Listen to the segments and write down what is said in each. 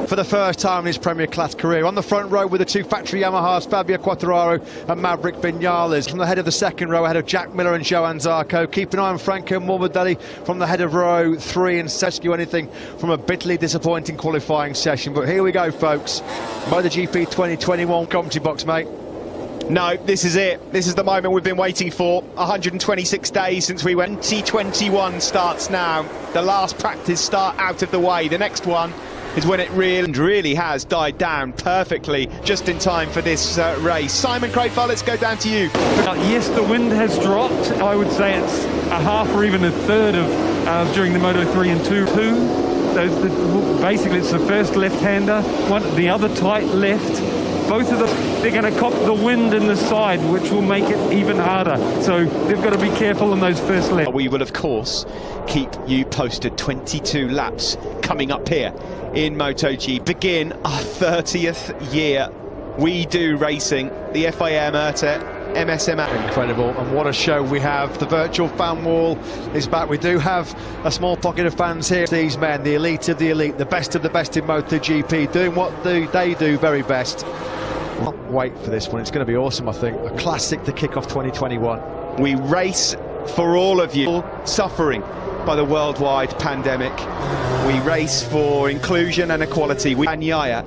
for the first time in his Premier Class career. On the front row with the two factory Yamahas, Fabio Quartararo and Maverick Vinales. From the head of the second row, ahead of Jack Miller and Johann Zarco. Keep an eye on Franco Morbidelli from the head of row 3 and rescue anything from a bitterly disappointing qualifying session. But here we go, folks. MotoGP 2021 commentary box, mate. No, this is it. This is the moment we've been waiting for. 126 days since we went. 2021 starts now. The last practice start out of the way. The next one is when it really has died down perfectly, just in time for this race. Simon Crayford, let's go down to you. Yes, the wind has dropped. I would say it's a half or even a third of during the Moto 3 and 2. Basically, it's the first left-hander, the other tight left. Both of them, they're going to cop the wind in the side, which will make it even harder. So they've got to be careful on those first left. We will, of course, keep you posted. 22 laps coming up here in MotoGP. Begin our 30th year. We do racing. The FIA Murta MSM. Incredible, and what a show we have. The virtual fan wall is back. We do have a small pocket of fans here. These men, the elite of the elite, the best of the best in MotoGP, doing what they do very best. Can't wait for this one. It's going to be awesome, I think. A classic to kick off 2021. We race for all of you suffering by the worldwide pandemic. We race for inclusion and equality. Yeah,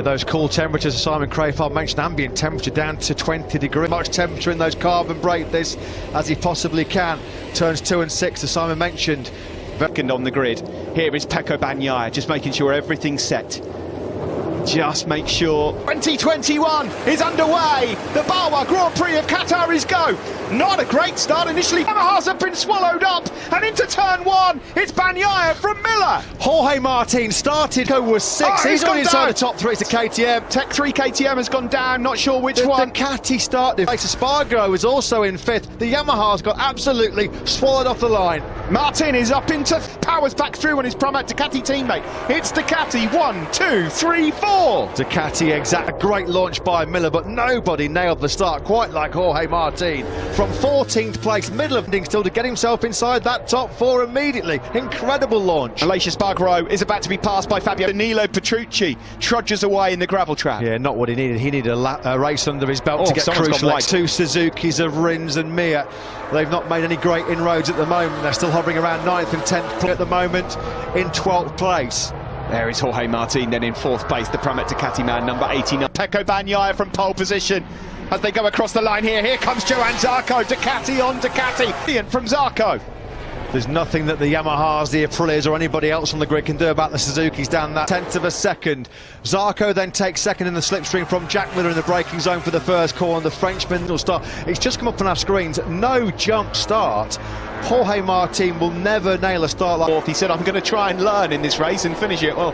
those cool temperatures, Simon Crayford mentioned, ambient temperature down to 20 degrees. Much temperature in those carbon brake this as he possibly can. Turns 2 and 6, as Simon mentioned. Second on the grid. Here is Pecco Bagnaia, just making sure everything's set. Just make sure 2021 is underway. The Bawa Grand Prix of Qatar is go. Not a great start initially. Yamahas have been swallowed up, and into turn 1, it's Bagnaia from Miller. Jorge Martin started, was 6. He's already inside the top 3. It's a KTM. Tech 3 KTM has gone down, not sure which one. The Ducati started. Spargo is also in 5th. The Yamahas got absolutely swallowed off the line. Martin is up into powers back through on his Pramac Ducati teammate. It's Ducati 1, 2, 3, 4. Ducati exact. Great launch by Miller, but nobody nailed the start quite like Jorge Martin. From 14th place, middle of the still to get himself inside that top 4 immediately. Incredible launch. Aleix Espargaro is about to be passed by Fabio. Danilo Petrucci trudges away in the gravel trap. Yeah, not what he needed. He needed a race under his belt to get crucial. Two Suzukis of Rins and Mir. They've not made any great inroads at the moment. They're still hovering around 9th and 10th at the moment, in 12th place. There is Jorge Martin then in 4th place, the Pramac Ducati man, number 89. Pecco Bagnaia from pole position as they go across the line here. Here comes Johann Zarco, Ducati on Ducati. From Zarco. There's nothing that the Yamahas, the Aprilias or anybody else on the grid can do about the Suzukis down that 10th of a second. Zarco then takes second in the slipstream from Jack Miller in the braking zone for the first corner. The Frenchman will start. It's just come up on our screens. No jump start. Jorge Martin will never nail a start like that. He said, I'm going to try and learn in this race and finish it. Well,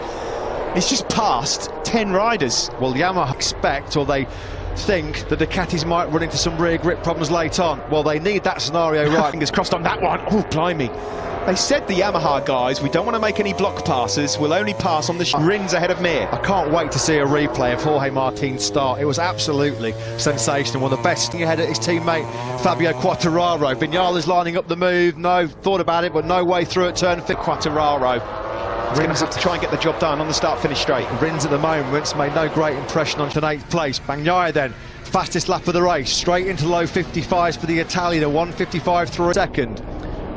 it's just passed 10 riders. Well, Yamaha expect, or they think, that the Ducatis might run into some rear grip problems late on. Well, they need that scenario right. Fingers crossed on that one. Oh, blimey. They said, the Yamaha guys, we don't want to make any block passes. We'll only pass on the Rins ahead of Mir. I can't wait to see a replay of Jorge Martin's start. It was absolutely sensational. One of the best ahead of his teammate Fabio Quartararo. Vinales lining up the move. No, thought about it, but no way through at turn 5. Quartararo. He's going to have to try and get the job done on the start-finish straight. Rins at the moment made no great impression on 8th place. Bagnaia then, fastest lap of the race, straight into low 55s for the Italian, a 1:55.3 second.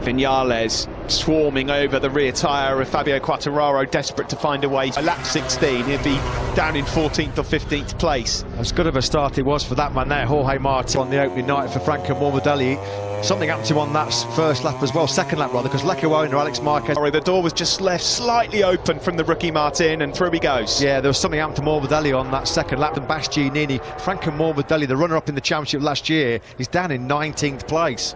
Vinales swarming over the rear tyre of Fabio Quartararo, desperate to find a way. By lap 16, he'll be down in 14th or 15th place. As good of a start it was for that man there, Jorge Martin, on the opening night for Franco Morbidelli. Something happened to him on that first lap as well, second lap rather, because Lecco owner Alex Marquez. Sorry, the door was just left slightly open from the rookie Martin, and through he goes. Yeah, there was something happened to Morbidelli on that second lap. And Bastianini, Franco Morbidelli, the runner-up in the championship last year, is down in 19th place.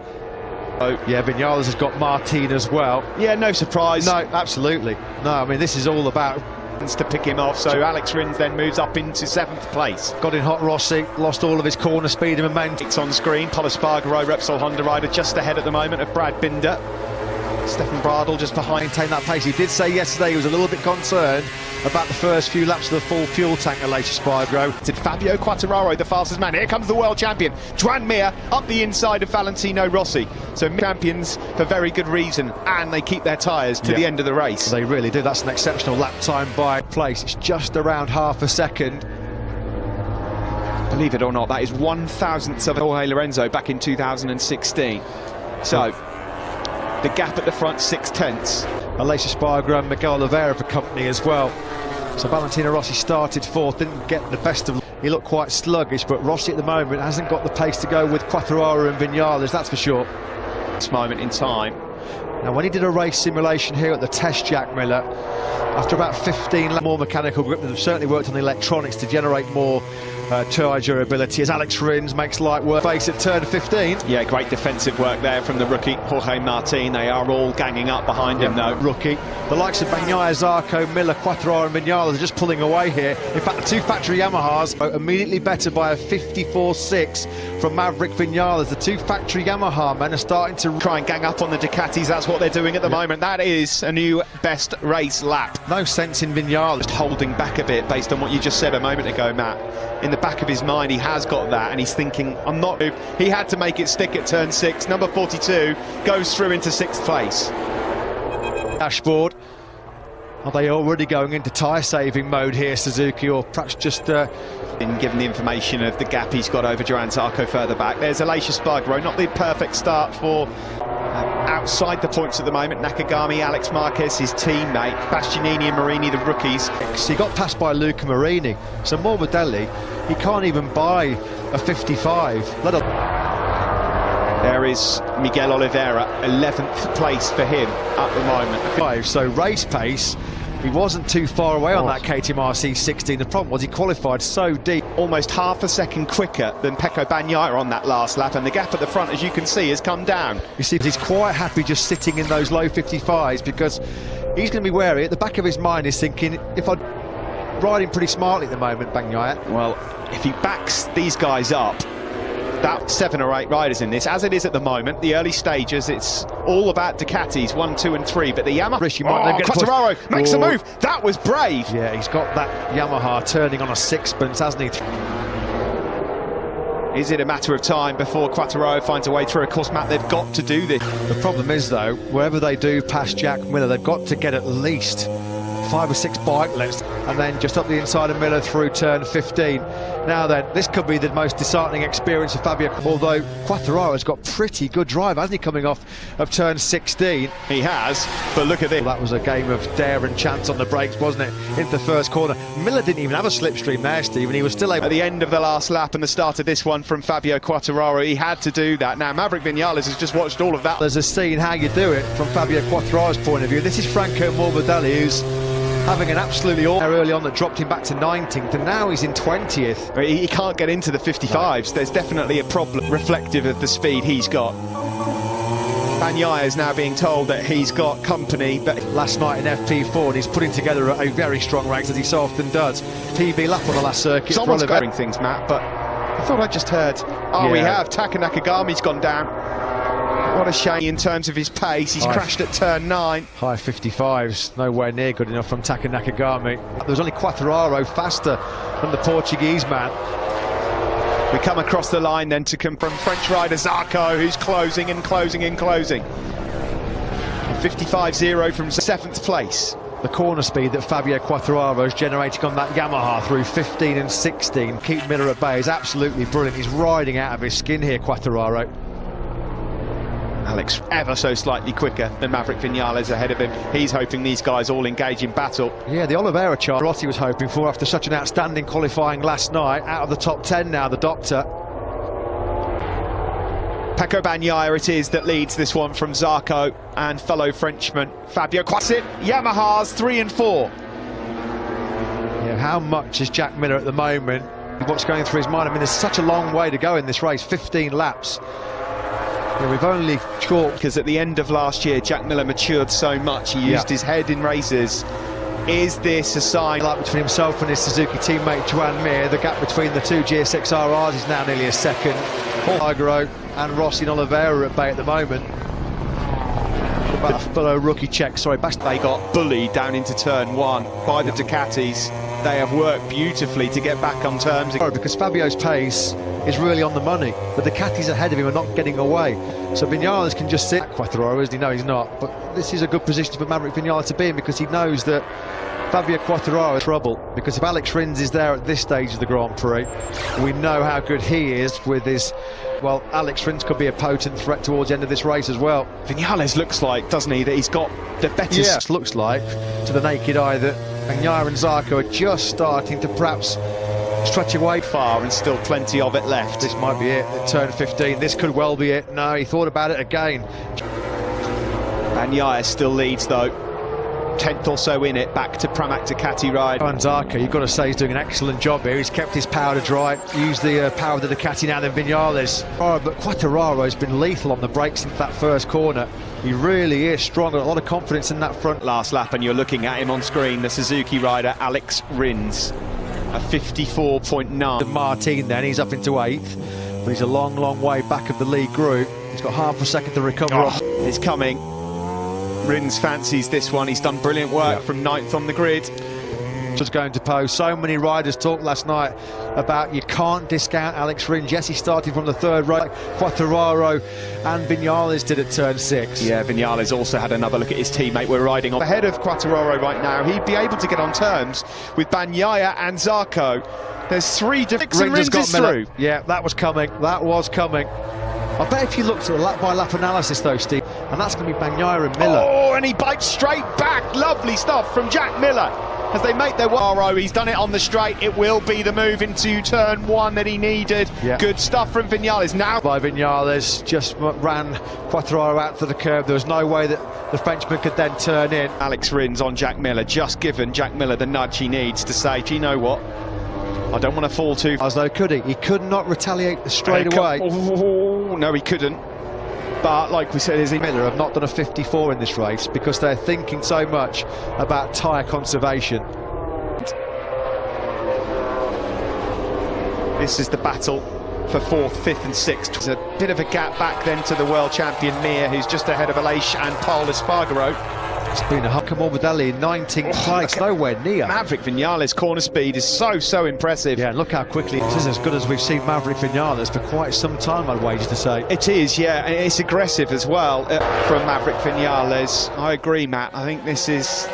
Oh, yeah, Vinales has got Martin as well. Yeah, no surprise. No, absolutely. No, I mean, this is all about to pick him off, so Alex Rins then moves up into 7th place. Got in hot Rossi, lost all of his corner speed and momentum. It's on screen, Pol Espargaro, Repsol Honda rider, just ahead at the moment of Brad Binder. Stefan Bradl just behind. Maintain that pace. He did say yesterday he was a little bit concerned about the first few laps of the full fuel tank at Aleix Espargaro. Did Fabio Quartararo, the fastest man. Here comes the world champion, Joan Mir, up the inside of Valentino Rossi. So champions for very good reason, and they keep their tyres to the end of the race. They really do. That's an exceptional lap time by place. It's just around half a second. Believe it or not, that is 1,000th of Jorge Lorenzo back in 2016. So the gap at the front, 6/10. Aleix Espargaro and Miguel Oliveira for company as well. So Valentino Rossi started fourth, didn't get the best of. He looked quite sluggish, but Rossi at the moment hasn't got the pace to go with Quartararo and Viñales, that's for sure. This moment in time. Now, when he did a race simulation here at the test, Jack Miller, after about 15 laps, more mechanical grip, they've certainly worked on the electronics to generate more tyre durability, as Alex Rins makes light work face at turn 15. Yeah, great defensive work there from the rookie Jorge Martin. They are all ganging up behind him though. Rookie. The likes of Bagnaia, Zarco, Miller, Quartararo and Viñales are just pulling away here. In fact, the two factory Yamahas are immediately better by a 54.6 from Maverick Viñales. The two factory Yamaha men are starting to try and gang up on the Ducatis. That's what they're doing at the moment. That is a new best race lap. No sense in Viñales just holding back a bit based on what you just said a moment ago, Matt. In the back of his mind, he has got that, and he's thinking, I'm not. He had to make it stick at turn 6. Number 42 goes through into 6th place. Dashboard. Are they already going into tyre-saving mode here, Suzuki, or perhaps just... Been given the information of the gap he's got over Joan Zarco further back. There's Aleix Espargaro, not the perfect start for outside the points at the moment. Nakagami, Alex Marquez, his teammate, Bastianini and Marini, the rookies. He got passed by Luca Marini, so Morbidelli, he can't even buy a 55, let alone... There is Miguel Oliveira, 11th place for him at the moment. So race pace, he wasn't too far away on that KTM RC16. The problem was he qualified so deep. Almost half a second quicker than Pecco Bagnaia on that last lap, and the gap at the front, as you can see, has come down. You see, he's quite happy just sitting in those low 55s because he's going to be wary. At the back of his mind is thinking, if I'm riding pretty smartly at the moment, Bagnaia. Well, if he backs these guys up, that 7 or 8 riders in this, as it is at the moment, the early stages, it's all about Ducatis, 1, 2 and 3, but the Yamaha... Quartararo makes a move, that was brave! Yeah, he's got that Yamaha turning on a sixpence, hasn't he? Is it a matter of time before Quartararo finds a way through? Of course, Matt, they've got to do this. The problem is, though, wherever they do past Jack Miller, they've got to get at least 5 or 6 bike lengths, and then just up the inside of Miller through turn 15. Now then, this could be the most disheartening experience for Fabio, although Quartararo's got pretty good drive, hasn't he, coming off of turn 16? He has, but look at this. Well, that was a game of dare and chance on the brakes, wasn't it, into the first corner. Miller didn't even have a slipstream there, Steve, and he was still able... At the end of the last lap and the start of this one from Fabio Quartararo, he had to do that. Now, Maverick Viñales has just watched all of that. There's a scene how you do it from Fabio Quartararo's point of view. This is Franco Morbidelli, who's having an absolutely awful early on that dropped him back to 19th, and now he's in 20th. He can't get into the 55s. There's definitely a problem reflective of the speed he's got. Bagnaia is now being told that he's got company. But last night in FP4, and he's putting together a very strong race, as he so often does. PB lap on the last circuit. Someone's going things, Matt, but I thought I just heard. Oh, we have. Taka Nakagami's gone down. What a shame in terms of his pace. He's crashed at turn 9. High 55s, nowhere near good enough from Taka Nakagami. There was only Quartararo faster than the Portuguese man. We come across the line then to come from French rider Zarco, who's closing and closing and closing. 55.0 from 7th place. The corner speed that Fabio Quartararo is generating on that Yamaha through 15 and 16, keep Miller at bay, is absolutely brilliant. He's riding out of his skin here, Quartararo. Alex ever so slightly quicker than Maverick Viñales ahead of him. He's hoping these guys all engage in battle. Yeah, the Oliveira chart Rossi was hoping for after such an outstanding qualifying last night. Out of the top 10 now, the doctor. Pecco Bagnaia it is that leads this one from Zarco and fellow Frenchman Fabio Quartararo. Yamahas 3 and 4. Yeah, how much is Jack Miller at the moment? What's going through his mind? I mean, there's such a long way to go in this race, 15 laps. Yeah, we've only caught... Because at the end of last year, Jack Miller matured so much, he used his head in races. Is this a sign? Like between himself and his Suzuki teammate Joan Mir, the gap between the two GSX-RRs is now nearly a second. Espargaro and Rossi and Oliveira at bay at the moment. fellow rookie check. Sorry, they got bullied down into turn one by the Ducatis. They have worked beautifully to get back on terms again. Because Fabio's pace is really on the money, but the Ducatis ahead of him are not getting away. So Vinales can just sit. Quartararo, isn't he? No, he's not. But this is a good position for Maverick Vinales to be in, because he knows that Fabio Quartararo is trouble. Because if Alex Rins is there at this stage of the Grand Prix, we know how good he is with his. Well, Alex Rins could be a potent threat towards the end of this race as well. Vinales looks like, doesn't he, that he's got the better... Yeah, it looks like, to the naked eye, that Bagnaia and Zarco are just starting to perhaps stretch away far, and still plenty of it left. This might be it, at turn 15. This could well be it. No, he thought about it again. Bagnaia still leads, though. 10th or so in it, back to Pramac Ducati ride. And Zarco, you've got to say, he's doing an excellent job here. He's kept his powder dry, used the power of the Ducati now than Vinales. Oh, but Quartararo has been lethal on the brakes since that first corner. He really is strong, got a lot of confidence in that front. Last lap, and you're looking at him on screen, the Suzuki rider, Alex Rins, a 54.9. Martin then, he's up into 8th, but he's a long, long way back of the lead group. He's got half a second to recover. It's coming. Rins fancies this one. He's done brilliant work from 9th on the grid. Just going to pose. So many riders talked last night about you can't discount Alex Rins. Yes, he started from the 3rd row. Quartararo and Vinales did at turn 6. Yeah, Vinales also had another look at his teammate. We're riding on ahead of Quartararo right now. He'd be able to get on terms with Bagnaia and Zarco. There's 3 different... Rins is through. Yeah, that was coming. That was coming. I bet if you looked at the lap-by-lap analysis, though, Steve, and that's going to be Bagnaia and Miller. Oh, and he bites straight back. Lovely stuff from Jack Miller as they make their way. He's done it on the straight. It will be the move into turn 1 that he needed. Yeah. Good stuff from Vinales. Now by Vinales, just ran Quartararo out to the curb. There was no way that the Frenchman could then turn in. Alex Rins on Jack Miller, just given Jack Miller the nudge he needs to say, do you know what? I don't want to fall too... As though could he? He could not retaliate straight away. Oh, no, he couldn't. But like we said, Miller have not done a 54 in this race because they're thinking so much about tyre conservation. This is the battle for 4th, 5th and 6th. There's a bit of a gap back then to the world champion Mir, who's just ahead of Aleix and Paul Espargaro. It's been a Hucka Morbidelli in 19th place, nowhere near. Maverick Vinales' corner speed is so impressive. Yeah, and look how quickly this is as good as we've seen Maverick Vinales for quite some time, I'd wager to say. It is, yeah, and it's aggressive as well from Maverick Vinales. I agree, Matt. I think this is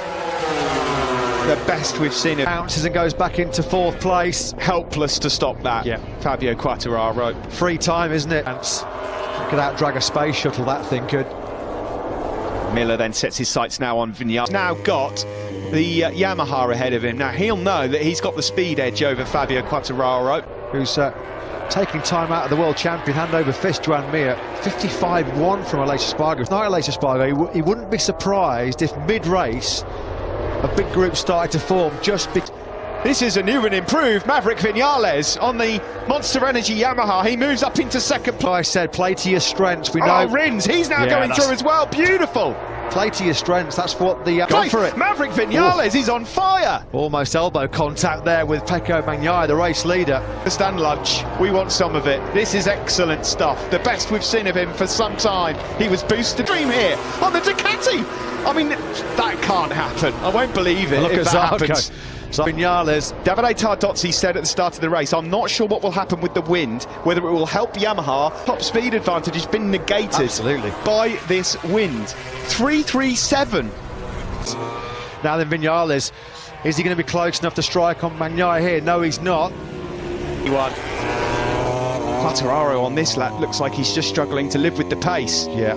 the best we've seen. It bounces and goes back into 4th place. Helpless to stop that. Yeah, Fabio Quartararo. Free time, isn't it? And could out-drag a space shuttle, that thing could. Miller then sets his sights now on Vinales. Now got the Yamaha ahead of him. Now he'll know that he's got the speed edge over Fabio Quartararo, who's taking time out of the world champion hand over fist, Joan Mir. 55-1 from Aleix Espargaro. Not Aleix Espargaro. He wouldn't be surprised if mid-race a big group started to form just because. This is a new and improved Maverick Vinales on the Monster Energy Yamaha. He moves up into 2nd place. I said, play to your strengths. We know. Rins, he's now going through as well. Beautiful. Play to your strengths. That's what the... Go for it. Maverick Vinales is on fire. Almost elbow contact there with Pecco Bagnaia, the race leader. Stand lunch. We want some of it. This is excellent stuff. The best we've seen of him for some time. He was boosted. Dream here on the Ducati. I mean, that can't happen. I won't believe it if that happens. So Vinales. Davide Tardozzi said at the start of the race, I'm not sure what will happen with the wind, whether it will help Yamaha. Top speed advantage has been negated by this wind. 337. Now then, Vinales, is he going to be close enough to strike on Bagnaia here? No, he's not. He won. Quartararo on this lap looks like he's just struggling to live with the pace. Yeah.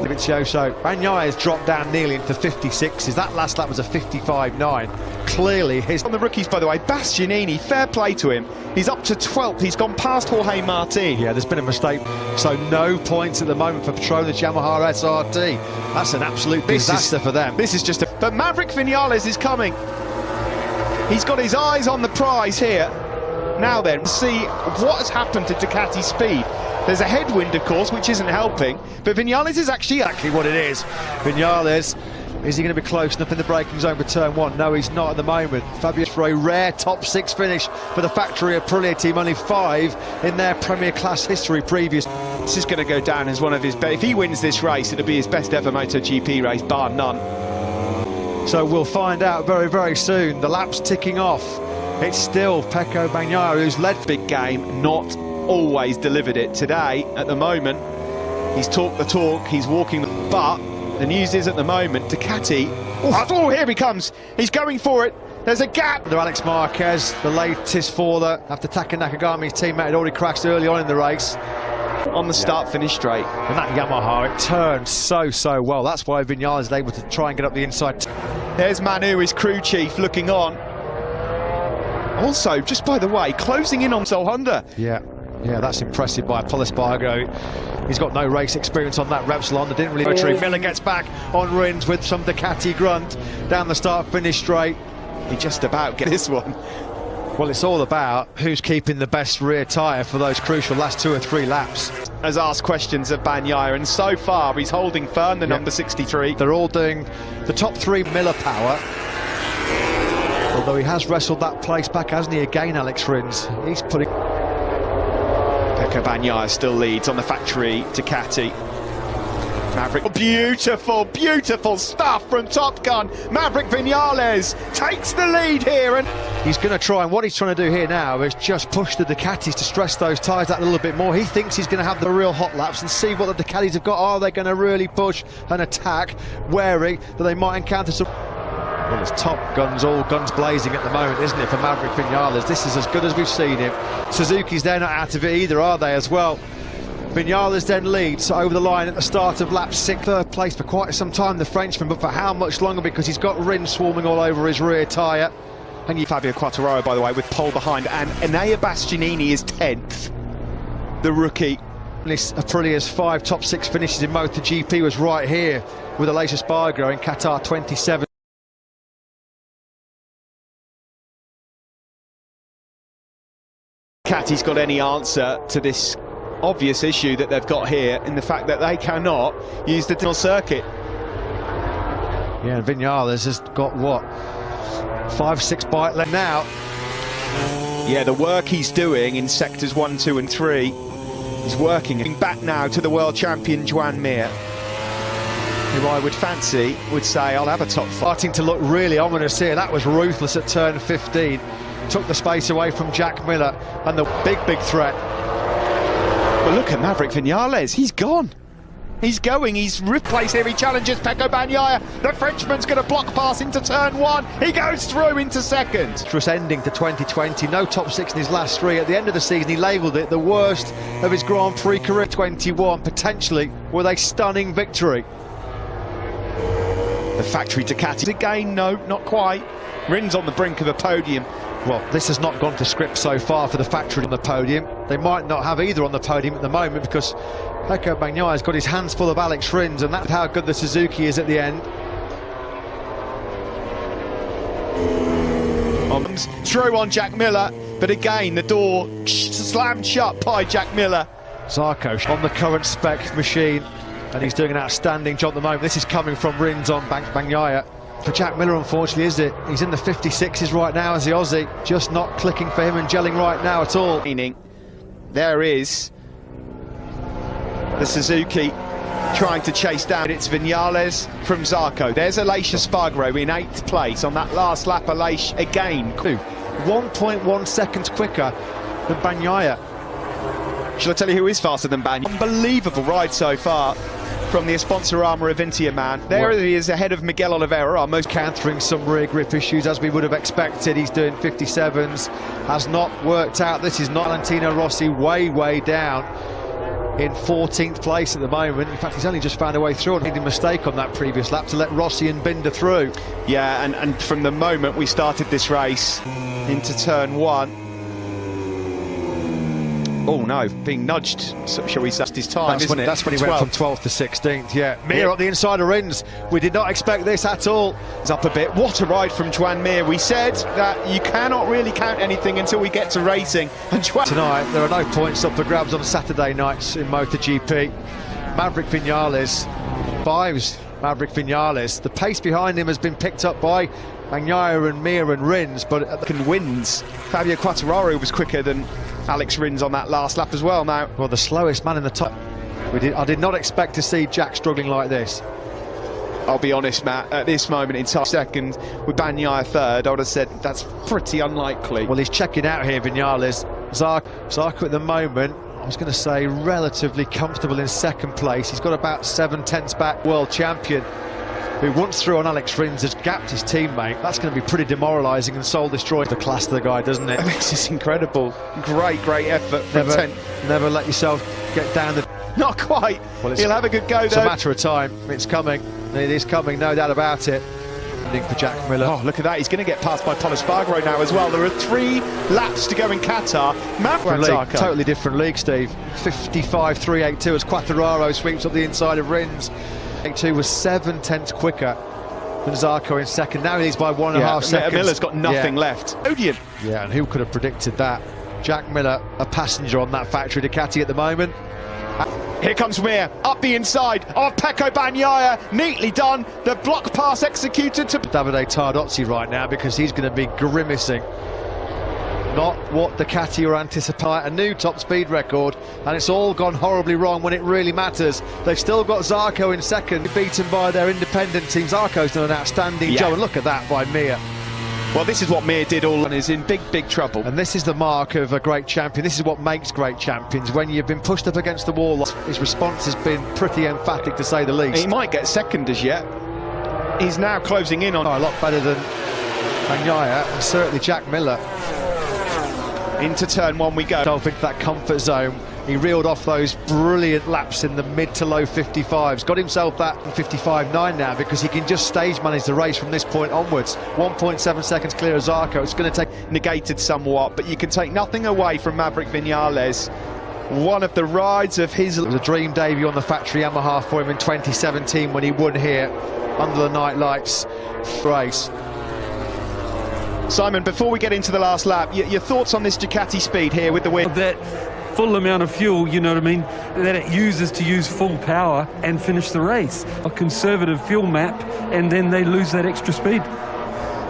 So Bagnaia has dropped down nearly into 56s. That last lap was a 55.9. Clearly his... On the rookies, by the way, Bastianini, fair play to him. He's up to 12th. He's gone past Jorge Martin. Yeah, there's been a mistake. So no points at the moment for Petronas Yamaha SRT. That's an absolute disaster for them. This is just a... But Maverick Vinales is coming. He's got his eyes on the prize here. Now then, see what has happened to Ducati speed. There's a headwind, of course, which isn't helping, but Vinales is actually exactly what it is. Vinales Is he going to be close enough in the braking zone for turn one? No, he's not at the moment. Fabio for a rare top 6 finish for the factory Aprilia team, only 5 in their Premier Class history previous. This is going to go down as one of his best. If he wins this race, it'll be his best ever MotoGP race, bar none. So we'll find out very, very soon. The lap's ticking off. It's still Pecco Bagnaia who's led. Big game, not always delivered it. Today, at the moment, he's talked the talk, he's walking the... But the news is at the moment, Ducati... Oh, here he comes. He's going for it. There's a gap. The Alex Marquez, the latest faller, after Taka Nakagami's teammate had already crashed early on in the race. On the start-finish straight. And that Yamaha, it turned so well. That's why Viñales is able to try and get up the inside. There's Manu, his crew chief, looking on. Also, just by the way, closing in on Sol Honda. Yeah, that's impressive by Paul Espargaro. He's got no race experience on that Repsol. That didn't really... Miller gets back on Rins with some Ducati grunt down the start-finish straight. He just about gets this one. Well, it's all about who's keeping the best rear tyre for those crucial last 2 or 3 laps. Has asked questions of Bagnaia, and so far he's holding firm, the number 63. They're all doing the top 3 Miller power. Although he has wrestled that place back, hasn't he, again, Alex Rins? He's putting... Pecco Bagnaia still leads on the factory Ducati. Maverick, beautiful stuff from Top Gun. Maverick Viñales takes the lead here, and he's going to try, and what he's trying to do here now is just push the Ducatis to stress those tyres out a little bit more. He thinks he's going to have the real hot laps and see what the Ducatis have got. Are they going to really push and attack, wary that they might encounter some... Well, it's Top Guns, all guns blazing at the moment, isn't it, for Maverick Viñales? This is as good as we've seen him. Suzuki's, they're not out of it either, are they, as well? Viñales then leads over the line at the start of lap 6, 3rd place for quite some time, the Frenchman, but for how much longer? Because he's got Rins swarming all over his rear tyre. And Fabio Quartararo, by the way, with pole behind, and Enea Bastianini is 10th, the rookie. Aprilia's 5 top 6 finishes in MotoGP was right here with Aleix Espargaro in Qatar 27. Ducati's got any answer to this obvious issue that they've got here in the fact that they cannot use the tunnel circuit. Yeah, and Viñales has got what, 5-6 bike left now. Yeah, the work he's doing in sectors 1, 2 and 3 is working. Back now to the world champion Joan Mir, who I would fancy would say I'll have a top 5. Starting to look really ominous here. That was ruthless at turn 15. Took the space away from Jack Miller, and the big threat. But look at Maverick Viñales, he's gone. He's going, he's replaced here, he challenges Pecco Bagnaia. The Frenchman's going to block pass into turn 1. He goes through into 2nd. Just ending to 2020, no top 6 in his last 3. At the end of the season, he labelled it the worst of his Grand Prix career. 21, potentially with a stunning victory. The factory Ducati again, no, not quite. Rins on the brink of a podium. Well, this has not gone to script so far for the factory on the podium. They might not have either on the podium at the moment because Pecco Bagnaia has got his hands full of Alex Rins, and that's how good the Suzuki is at the end. Through on Jack Miller, but again the door slammed shut by Jack Miller. Zarco on the current spec machine, and he's doing an outstanding job at the moment. This is coming from Rins on Bagnaia. For Jack Miller, unfortunately, is it? He's in the 56s right now as the Aussie, just not clicking for him and gelling right now at all. Meaning, there is the Suzuki trying to chase down. It's Viñales from Zarco. There's Aleix Espargaro in 8th place on that last lap. Aleix again. 1.1 seconds quicker than Bagnaia. Shall I tell you who is faster than Bagnaia? Unbelievable ride so far from the Sponsorama Avintia man. There he is ahead of Miguel Oliveira, our most countering some rear grip issues as we would have expected. He's doing 57s, has not worked out. This is not Valentino Rossi, way down in 14th place at the moment. In fact, he's only just found a way through and made a mistake on that previous lap to let Rossi and Binder through. Yeah, and from the moment we started this race into turn 1, oh no, being nudged, so shall we say, his time, that's when he went from 12th to 16th, yeah. Mir up the inside of Rins. We did not expect this at all. It's up a bit. What a ride from Joan Mir. We said that you cannot really count anything until we get to racing. And tonight, there are no points up for grabs on Saturday nights in MotoGP. Maverick Viñales, 5s Maverick Vinales. The pace behind him has been picked up by Bagnaia and Mir and Rins, but wins. Fabio Quartararo was quicker than Alex Rins on that last lap as well. Now, well, the slowest man in the top. I did not expect to see Jack struggling like this. I'll be honest, Matt, at this moment in time, second, with Bagnaia third, I would have said that's pretty unlikely. Well, he's checking out here, Vinales. Zarco at the moment, I was going to say, relatively comfortable in second place. He's got about 7/10 back. World champion, who once through on Alex Rins has gapped his teammate. That's going to be pretty demoralising and soul-destroying the class of the guy, doesn't it? This is incredible. Great effort from Never let yourself get down the... Not quite. Well, he'll have a good go, though. It's a matter of time. It's coming. It is coming, no doubt about it. For Jack Miller. Oh, look at that. He's going to get passed by Paul Espargaro now as well. There are 3 laps to go in Qatar. Totally different league, Steve. 55.382 as Quartararo sweeps up the inside of Rins. 82 was 7/10 quicker than Zarco in second. Now he's by 1.5 seconds. Miller's got nothing left. Odium. Yeah, and who could have predicted that? Jack Miller, a passenger on that factory Ducati at the moment. Here comes Mir, up the inside of Pecco Bagnaia, neatly done, the block pass executed to Davide Tardozzi right now, because he's going to be grimacing. Not what Ducati were anticipating, a new top speed record, and it's all gone horribly wrong when it really matters. They've still got Zarco in second, beaten by their independent team. Zarco's done an outstanding job, and look at that by Mir. Well, this is what Mir did all and is in big trouble. And this is the mark of a great champion. This is what makes great champions. When you've been pushed up against the wall, his response has been pretty emphatic, to say the least. He might get second as yet. He's now closing in on... a lot better than Bagnaia, and certainly Jack Miller. Into turn 1 we go. Into that comfort zone. He reeled off those brilliant laps in the mid to low 55s. Got himself that 55.9 now, because he can just stage manage the race from this point onwards. 1.7 seconds clear of Zarco. It's going to take... Negated somewhat, but you can take nothing away from Maverick Vinales. One of the rides of his... It was a dream debut on the factory Yamaha for him in 2017 when he won here under the night lights race. Simon, before we get into the last lap, your thoughts on this Ducati speed here with the win? That full amount of fuel, you know what I mean, that it uses to use full power and finish the race. A conservative fuel map, and then they lose that extra speed.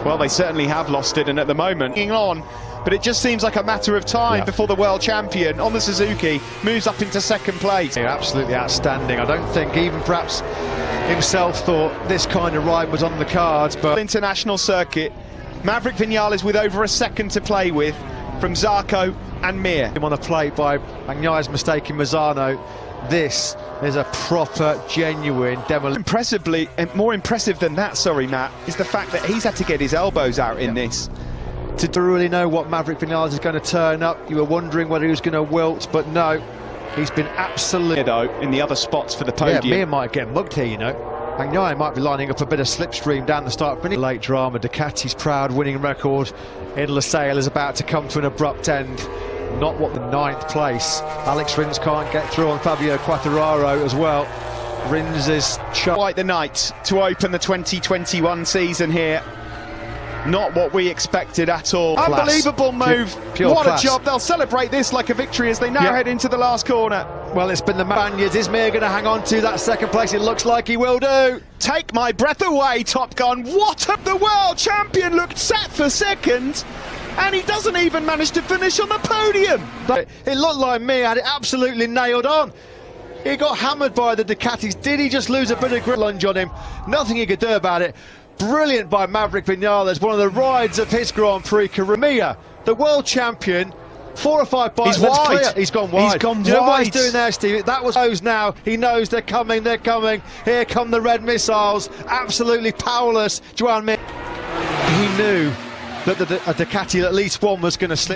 Well, they certainly have lost it, and at the moment, on, but it just seems like a matter of time before the world champion on the Suzuki moves up into second place. Yeah, absolutely outstanding. I don't think even perhaps himself thought this kind of ride was on the cards, but... International circuit, Maverick Vinales with over a second to play with from Zarco and Mir. Him on a plate by Bagnaia's mistake in Mazzano. This is a proper, genuine demolition. Impressively, and more impressive than that, sorry Matt, is the fact that he's had to get his elbows out in this. To really know what Maverick Vinales is going to turn up, you were wondering whether he was going to wilt, but no, he's been absolutely... In the other spots for the podium. Yeah, Mir might get mugged here, you know. Bagnaia might be lining up a bit of slipstream down the start finish. Late drama. Ducati's proud winning record in Losail is about to come to an abrupt end. Not what the 9th place. Alex Rins can't get through on Fabio Quartararo as well. Rins is quite the night to open the 2021 season here. Not what we expected at all. Class. Unbelievable move. Pure what class. A job. They'll celebrate this like a victory as they now head into the last corner. Well, it's been the Spaniards. Is Mir going to hang on to that second place? It looks like he will do. Take my breath away, Top Gun. What a... The world champion looked set for second, and he doesn't even manage to finish on the podium. It looked like Mir had it absolutely nailed on. He got hammered by the Ducatis. Did he just lose a bit of grip lunge on him? Nothing he could do about it. Brilliant by Maverick Vinales, one of the rides of his Grand Prix career. Mir, the world champion, 4 or 5 bites. He's wide. Clear. He's gone wide. He's gone wide. You know what he's doing there, Steve? That was those now. He knows they're coming, they're coming. Here come the red missiles. Absolutely powerless. Joan Mir. He knew that a Ducati, at least one, was going to slip.